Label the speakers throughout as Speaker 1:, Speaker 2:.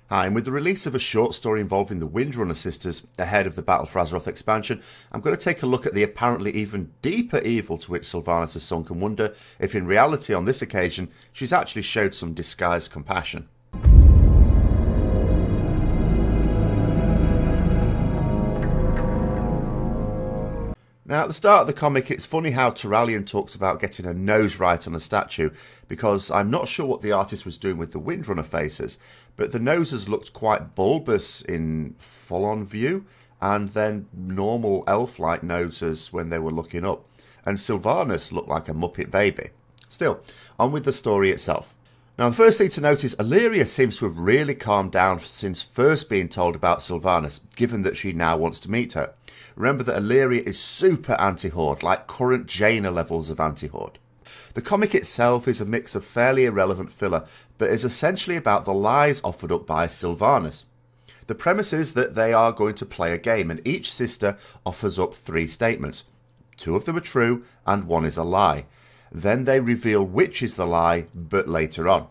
Speaker 1: Hi, and with the release of a short story involving the Windrunner sisters ahead of the Battle for Azeroth expansion, I'm going to take a look at the apparently even deeper evil to which Sylvanas has sunk and wonder if in reality on this occasion she's actually showed some disguised compassion. Now, at the start of the comic, it's funny how Turalyon talks about getting a nose right on a statue, because I'm not sure what the artist was doing with the Windrunner faces, but the noses looked quite bulbous in full-on view, and then normal elf-like noses when they were looking up, and Sylvanas looked like a Muppet baby. Still, on with the story itself. Now, the first thing to note is Illyria seems to have really calmed down since first being told about Sylvanas, given that she now wants to meet her. Remember that Illyria is super anti-Horde, like current Jaina levels of anti-Horde. The comic itself is a mix of fairly irrelevant filler, but is essentially about the lies offered up by Sylvanas. The premise is that they are going to play a game, and each sister offers up 3 statements. 2 of them are true, and 1 is a lie. Then they reveal which is the lie, but later on.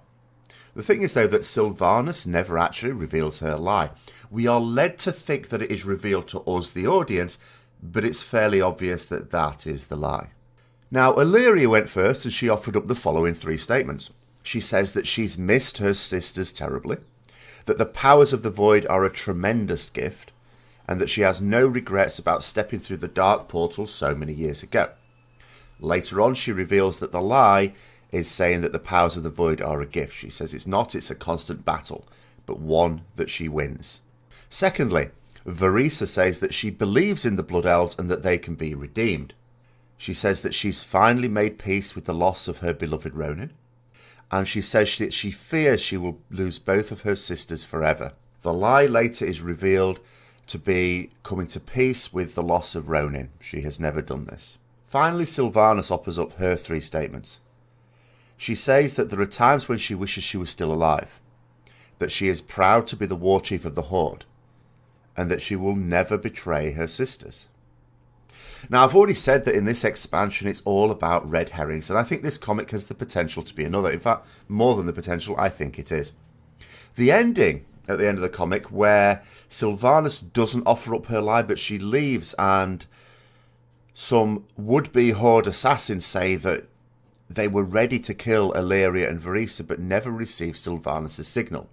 Speaker 1: The thing is, though, that Sylvanas never actually reveals her lie. We are led to think that it is revealed to us, the audience, but it's fairly obvious that that is the lie. Now, Illyria went first and she offered up the following 3 statements. She says that she's missed her sisters terribly, that the powers of the void are a tremendous gift, and that she has no regrets about stepping through the dark portal so many years ago. Later on, she reveals that the lie is saying that the powers of the void are a gift. She says it's not, it's a constant battle, but one that she wins. Secondly, Verisa says that she believes in the Blood Elves and that they can be redeemed. She says that she's finally made peace with the loss of her beloved Ronin, and she says that she fears she will lose both of her sisters forever. The lie later is revealed to be coming to peace with the loss of Ronin. She has never done this. Finally, Sylvanas offers up her 3 statements. She says that there are times when she wishes she was still alive, that she is proud to be the war chief of the Horde, and that she will never betray her sisters. Now, I've already said that in this expansion it's all about red herrings, and I think this comic has the potential to be another. In fact, more than the potential, I think it is. The ending at the end of the comic, where Sylvanas doesn't offer up her lie, but she leaves, and some would-be Horde assassins say that they were ready to kill Illyria and Verisa, but never received Sylvanas' signal.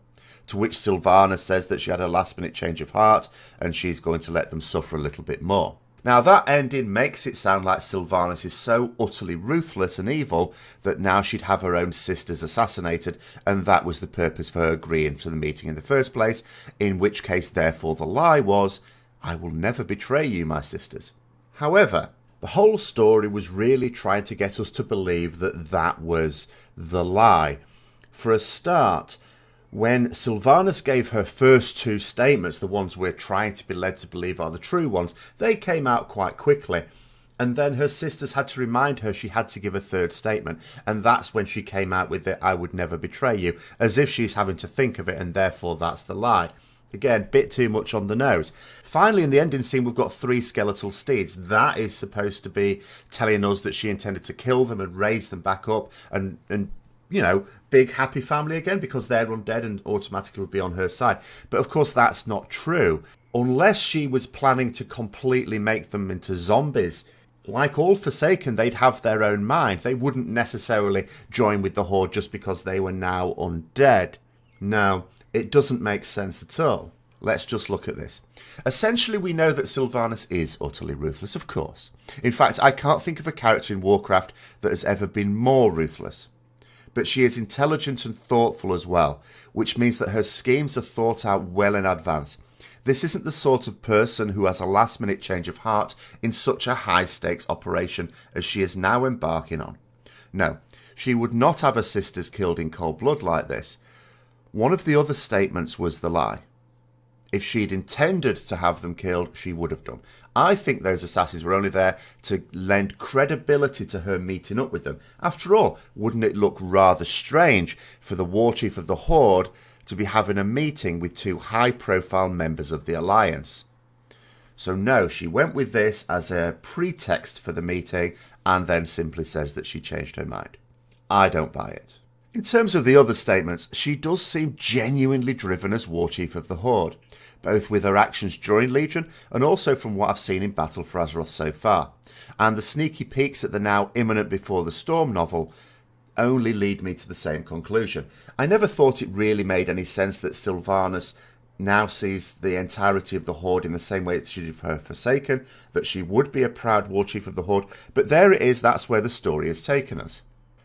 Speaker 1: To which Sylvanas says that she had a last-minute change of heart, and she's going to let them suffer a little bit more. Now, that ending makes it sound like Sylvanas is so utterly ruthless and evil that now she'd have her own sisters assassinated, and that was the purpose for her agreeing to the meeting in the first place, in which case, therefore, the lie was, I will never betray you, my sisters. However, the whole story was really trying to get us to believe that that was the lie. For a start, when Sylvanas gave her first 2 statements, the ones we're trying to be led to believe are the true ones, they came out quite quickly. And then her sisters had to remind her she had to give a 3rd statement. And that's when she came out with the I would never betray you, as if she's having to think of it and therefore that's the lie. Again, bit too much on the nose. Finally, in the ending scene, we've got 3 skeletal steeds. That is supposed to be telling us that she intended to kill them and raise them back up and you know, big happy family again, because they're undead and automatically would be on her side. But of course, that's not true. Unless she was planning to completely make them into zombies. Like all Forsaken, they'd have their own mind. They wouldn't necessarily join with the Horde just because they were now undead. No, it doesn't make sense at all. Let's just look at this. Essentially, we know that Sylvanas is utterly ruthless, of course. In fact, I can't think of a character in Warcraft that has ever been more ruthless. But she is intelligent and thoughtful as well, which means that her schemes are thought out well in advance. This isn't the sort of person who has a last-minute change of heart in such a high-stakes operation as she is now embarking on. No, she would not have her sisters killed in cold blood like this. One of the other statements was the lie. If she'd intended to have them killed, she would have done. I think those assassins were only there to lend credibility to her meeting up with them. After all, wouldn't it look rather strange for the war chief of the Horde to be having a meeting with 2 high-profile members of the Alliance? So no, she went with this as a pretext for the meeting and then simply says that she changed her mind. I don't buy it. In terms of the other statements, she does seem genuinely driven as War Chief of the Horde, both with her actions during Legion and also from what I've seen in Battle for Azeroth so far. And the sneaky peeks at the now imminent Before the Storm novel only lead me to the same conclusion. I never thought it really made any sense that Sylvanas now sees the entirety of the Horde in the same way that she did for her Forsaken, that she would be a proud War Chief of the Horde, but there it is, that's where the story has taken us.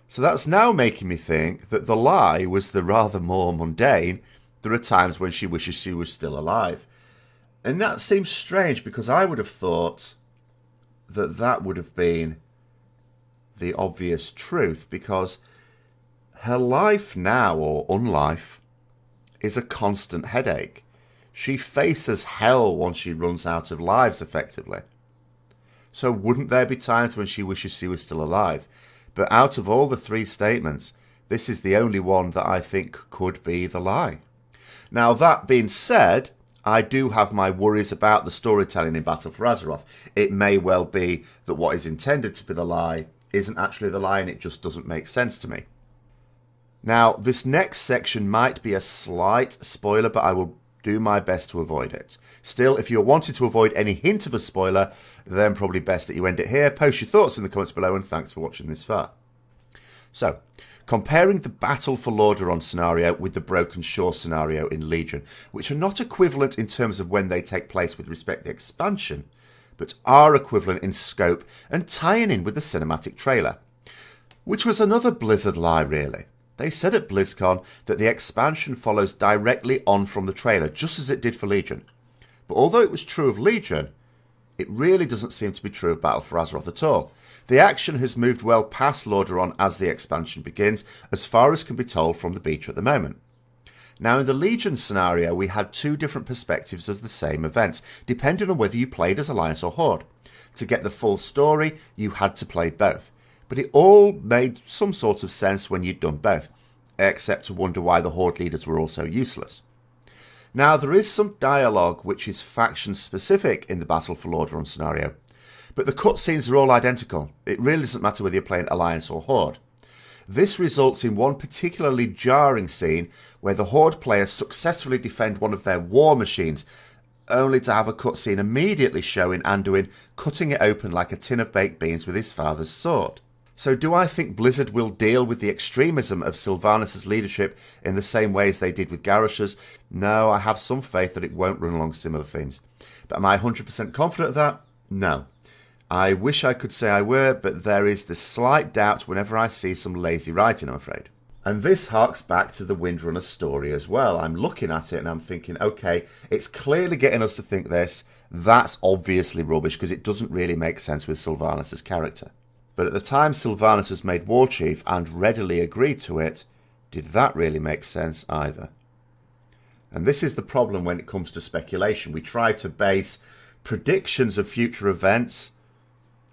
Speaker 1: So that's now making me think that the lie was the rather more mundane. There are times when she wishes she was still alive. And that seems strange because I would have thought that that would have been the obvious truth, because her life now, or unlife, is a constant headache. She faces hell once she runs out of lives, effectively. So wouldn't there be times when she wishes she was still alive? But out of all the three statements, this is the only one that I think could be the lie. Now, that being said, I do have my worries about the storytelling in Battle for Azeroth. It may well be that what is intended to be the lie isn't actually the lie and it just doesn't make sense to me. Now, this next section might be a slight spoiler, but I will do my best to avoid it. Still, if you're wanting to avoid any hint of a spoiler, then probably best that you end it here. Post your thoughts in the comments below, and thanks for watching this far. So, comparing the Battle for Lordaeron scenario with the Broken Shore scenario in Legion, which are not equivalent in terms of when they take place with respect to the expansion, but are equivalent in scope and tying in with the cinematic trailer, which was another Blizzard lie, really. They said at BlizzCon that the expansion follows directly on from the trailer, just as it did for Legion. But although it was true of Legion, it really doesn't seem to be true of Battle for Azeroth at all. The action has moved well past Lordaeron as the expansion begins, as far as can be told from the beta at the moment. Now, in the Legion scenario, we had two different perspectives of the same events, depending on whether you played as Alliance or Horde. To get the full story, you had to play both. But it all made some sort of sense when you'd done both, except to wonder why the Horde leaders were also useless. Now, there is some dialogue which is faction-specific in the Battle for Lordaeron scenario, but the cutscenes are all identical. It really doesn't matter whether you're playing Alliance or Horde. This results in one particularly jarring scene where the Horde players successfully defend one of their war machines, only to have a cutscene immediately showing Anduin cutting it open like a tin of baked beans with his father's sword. So do I think Blizzard will deal with the extremism of Sylvanas' leadership in the same way as they did with Garrosh's? No, I have some faith that it won't run along similar themes. But am I 100% confident of that? No. I wish I could say I were, but there is this slight doubt whenever I see some lazy writing, I'm afraid. And this harks back to the Windrunner story as well. I'm looking at it and I'm thinking, okay, it's clearly getting us to think this. That's obviously rubbish because it doesn't really make sense with Sylvanas' character. But at the time Sylvanas was made War Chief and readily agreed to it, did that really make sense either? And this is the problem when it comes to speculation. We try to base predictions of future events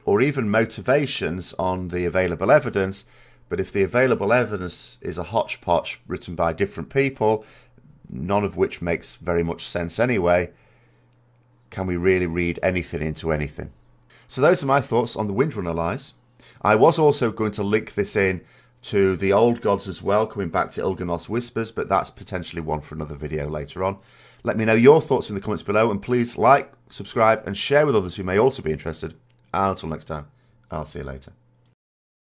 Speaker 1: or even motivations on the available evidence, but if the available evidence is a hodgepodge written by different people, none of which makes very much sense anyway, can we really read anything into anything? So those are my thoughts on the Windrunner lies. I was also going to link this in to the Old Gods as well, coming back to Il'gynoth's Whispers, but that's potentially one for another video later on. Let me know your thoughts in the comments below, and please like, subscribe, and share with others who may also be interested. And until next time, I'll see you later.